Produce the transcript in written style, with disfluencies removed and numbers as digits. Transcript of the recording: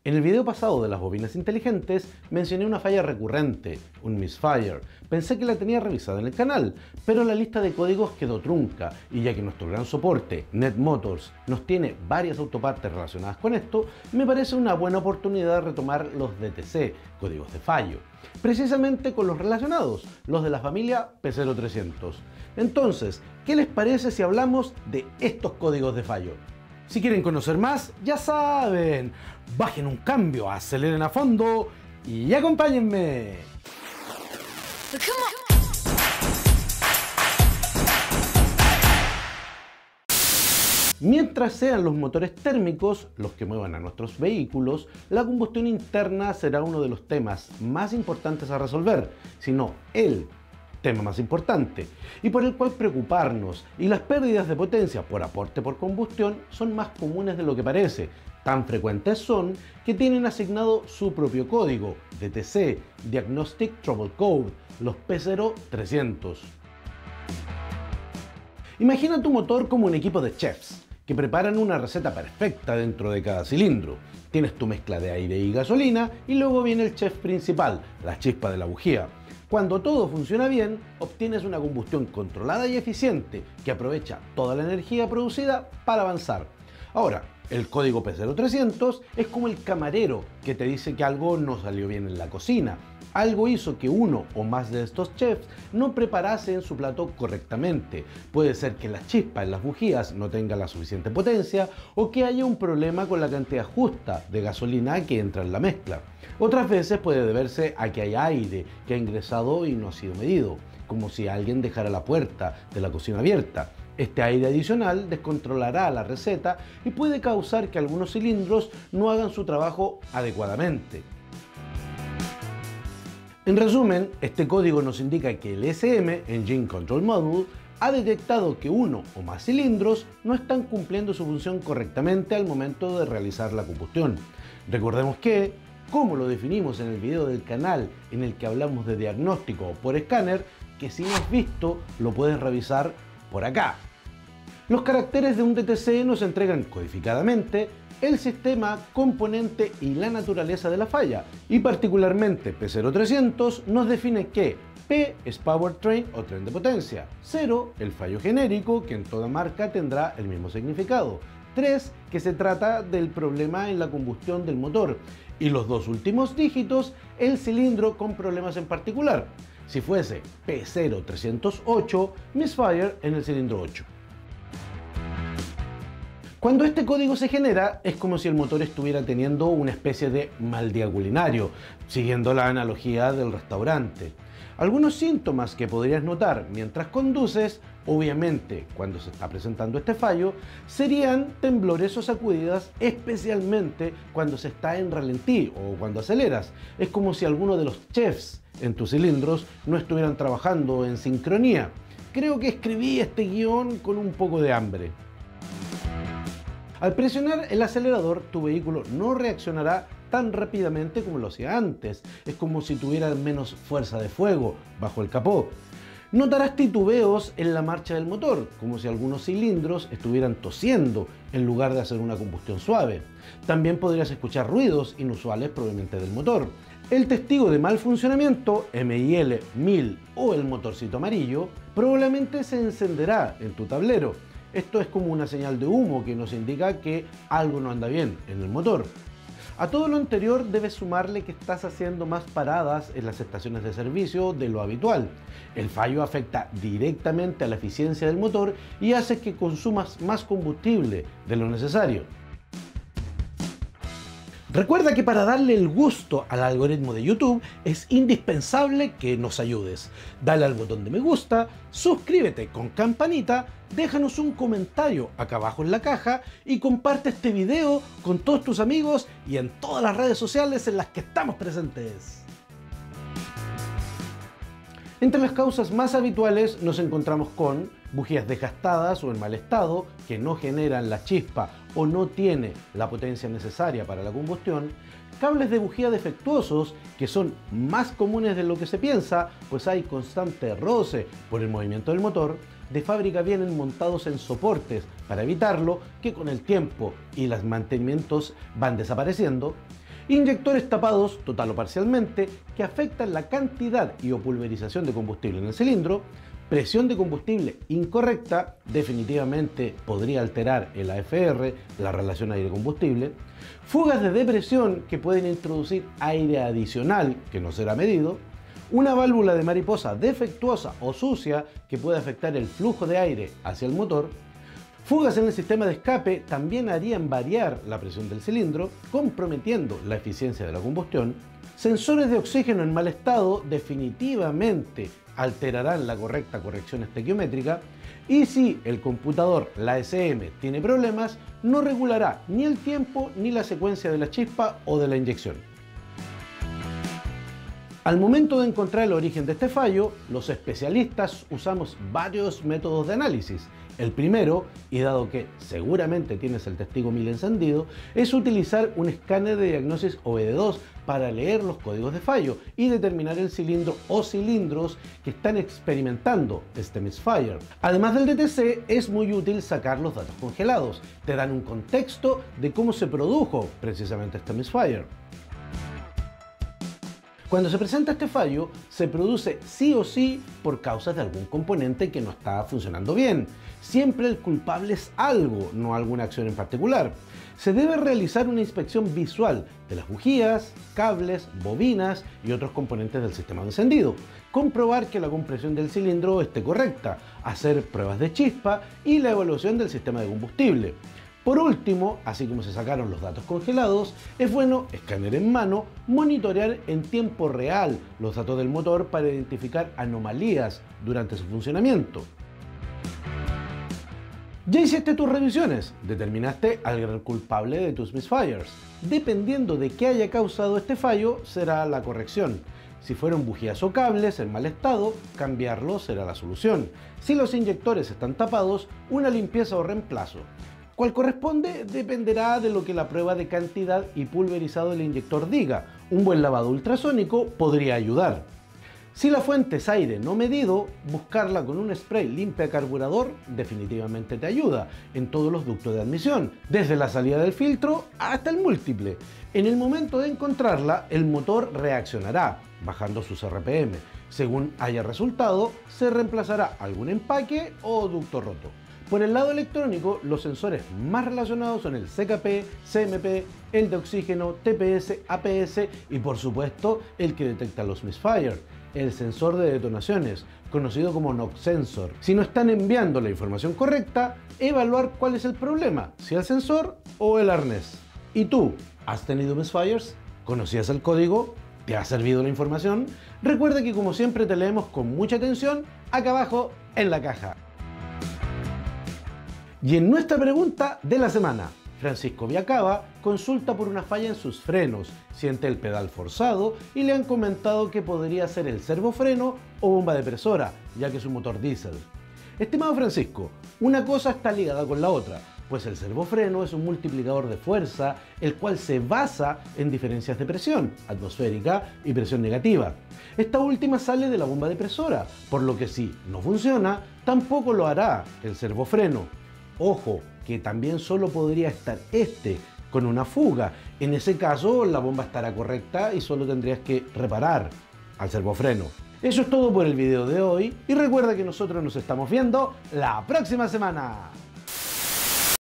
En el video pasado de las bobinas inteligentes mencioné una falla recurrente, un misfire. Pensé que la tenía revisada en el canal, pero la lista de códigos quedó trunca y ya que nuestro gran soporte, NetMotors, nos tiene varias autopartes relacionadas con esto, me parece una buena oportunidad de retomar los DTC, códigos de fallo, precisamente con los relacionados, los de la familia P0300. Entonces, ¿qué les parece si hablamos de estos códigos de fallo? Si quieren conocer más, ya saben, bajen un cambio, aceleren a fondo y acompáñenme. Mientras sean los motores térmicos los que muevan a nuestros vehículos, la combustión interna será uno de los temas más importantes a resolver, si no el tema más importante, y por el cual preocuparnos, y las pérdidas de potencia por aporte por combustión son más comunes de lo que parece. Tan frecuentes son que tienen asignado su propio código, DTC, Diagnostic Trouble Code, los P0300. Imagina tu motor como un equipo de chefs que preparan una receta perfecta dentro de cada cilindro. Tienes tu mezcla de aire y gasolina y luego viene el chef principal, la chispa de la bujía. Cuando todo funciona bien, obtienes una combustión controlada y eficiente que aprovecha toda la energía producida para avanzar. Ahora, el código P0300 es como el camarero que te dice que algo no salió bien en la cocina. Algo hizo que uno o más de estos chefs no preparasen su plato correctamente. Puede ser que la chispa en las bujías no tenga la suficiente potencia o que haya un problema con la cantidad justa de gasolina que entra en la mezcla. Otras veces puede deberse a que hay aire que ha ingresado y no ha sido medido, como si alguien dejara la puerta de la cocina abierta. Este aire adicional descontrolará la receta y puede causar que algunos cilindros no hagan su trabajo adecuadamente. En resumen, este código nos indica que el ECM, Engine Control Module, ha detectado que uno o más cilindros no están cumpliendo su función correctamente al momento de realizar la combustión. Recordemos que, como lo definimos en el video del canal en el que hablamos de diagnóstico por escáner, que si no has visto, lo puedes revisar por acá. Los caracteres de un DTC nos entregan codificadamente el sistema, componente y la naturaleza de la falla, y particularmente P0300 nos define que P es powertrain o tren de potencia, 0 el fallo genérico que en toda marca tendrá el mismo significado, 3 que se trata del problema en la combustión del motor y los dos últimos dígitos el cilindro con problemas en particular. Si fuese P0308, misfire en el cilindro 8. Cuando este código se genera, es como si el motor estuviera teniendo una especie de mal día culinario, siguiendo la analogía del restaurante. Algunos síntomas que podrías notar mientras conduces, obviamente cuando se está presentando este fallo, serían temblores o sacudidas, especialmente cuando se está en ralentí o cuando aceleras. Es como si alguno de los chefs en tus cilindros no estuvieran trabajando en sincronía. Creo que escribí este guión con un poco de hambre. Al presionar el acelerador, tu vehículo no reaccionará tan rápidamente como lo hacía antes. Es como si tuviera menos fuerza de fuego bajo el capó. Notarás titubeos en la marcha del motor, como si algunos cilindros estuvieran tosiendo en lugar de hacer una combustión suave. También podrías escuchar ruidos inusuales provenientes del motor. El testigo de mal funcionamiento, MIL 1000 o el motorcito amarillo, probablemente se encenderá en tu tablero. Esto es como una señal de humo que nos indica que algo no anda bien en el motor. A todo lo anterior debes sumarle que estás haciendo más paradas en las estaciones de servicio de lo habitual. El fallo afecta directamente a la eficiencia del motor y hace que consumas más combustible de lo necesario. Recuerda que para darle el gusto al algoritmo de YouTube es indispensable que nos ayudes. Dale al botón de me gusta, suscríbete con campanita, déjanos un comentario acá abajo en la caja y comparte este video con todos tus amigos y en todas las redes sociales en las que estamos presentes. Entre las causas más habituales nos encontramos con bujías desgastadas o en mal estado, que no generan la chispa o no tiene la potencia necesaria para la combustión, cables de bujía defectuosos, que son más comunes de lo que se piensa, pues hay constante roce por el movimiento del motor. De fábrica vienen montados en soportes para evitarlo, que con el tiempo y los mantenimientos van desapareciendo. Inyectores tapados, total o parcialmente, que afectan la cantidad y o pulverización de combustible en el cilindro. Presión de combustible incorrecta, definitivamente podría alterar el AFR, la relación aire-combustible. Fugas de depresión que pueden introducir aire adicional que no será medido. Una válvula de mariposa defectuosa o sucia que puede afectar el flujo de aire hacia el motor. Fugas en el sistema de escape también harían variar la presión del cilindro, comprometiendo la eficiencia de la combustión. Sensores de oxígeno en mal estado definitivamente alterarán la correcta corrección estequiométrica, y si el computador, la SM, tiene problemas, no regulará ni el tiempo ni la secuencia de la chispa o de la inyección. Al momento de encontrar el origen de este fallo, los especialistas usamos varios métodos de análisis. El primero, y dado que seguramente tienes el testigo 1000 encendido, es utilizar un escáner de diagnosis OBD2 para leer los códigos de fallo y determinar el cilindro o cilindros que están experimentando este misfire. Además del DTC, es muy útil sacar los datos congelados. Te dan un contexto de cómo se produjo precisamente este misfire. Cuando se presenta este fallo, se produce sí o sí por causas de algún componente que no está funcionando bien. Siempre el culpable es algo, no alguna acción en particular. Se debe realizar una inspección visual de las bujías, cables, bobinas y otros componentes del sistema de encendido. Comprobar que la compresión del cilindro esté correcta, hacer pruebas de chispa y la evaluación del sistema de combustible. Por último, así como se sacaron los datos congelados, es bueno, escáner en mano, monitorear en tiempo real los datos del motor para identificar anomalías durante su funcionamiento. Ya hiciste tus revisiones, determinaste al gran culpable de tus misfires. Dependiendo de qué haya causado este fallo, será la corrección. Si fueron bujías o cables en mal estado, cambiarlos será la solución. Si los inyectores están tapados, una limpieza o reemplazo. ¿Cuál corresponde? Dependerá de lo que la prueba de cantidad y pulverizado del inyector diga. Un buen lavado ultrasónico podría ayudar. Si la fuente es aire no medido, buscarla con un spray limpia carburador definitivamente te ayuda en todos los ductos de admisión, desde la salida del filtro hasta el múltiple. En el momento de encontrarla, el motor reaccionará, bajando sus RPM. Según haya resultado, se reemplazará algún empaque o ducto roto. Por el lado electrónico, los sensores más relacionados son el CKP, CMP, el de oxígeno, TPS, APS y por supuesto el que detecta los misfires, el sensor de detonaciones, conocido como NOx sensor. Si no están enviando la información correcta, evaluar cuál es el problema, si el sensor o el arnés. ¿Y tú? ¿Has tenido misfires? ¿Conocías el código? ¿Te ha servido la información? Recuerda que como siempre te leemos con mucha atención acá abajo en la caja. Y en nuestra pregunta de la semana, Francisco Viacaba consulta por una falla en sus frenos, siente el pedal forzado y le han comentado que podría ser el servofreno o bomba depresora, ya que es un motor diésel. Estimado Francisco, una cosa está ligada con la otra, pues el servofreno es un multiplicador de fuerza, el cual se basa en diferencias de presión atmosférica y presión negativa. Esta última sale de la bomba depresora, por lo que si no funciona, tampoco lo hará el servofreno. Ojo, que también solo podría estar con una fuga. En ese caso, la bomba estará correcta y solo tendrías que reparar al servofreno. Eso es todo por el video de hoy y recuerda que nosotros nos estamos viendo la próxima semana.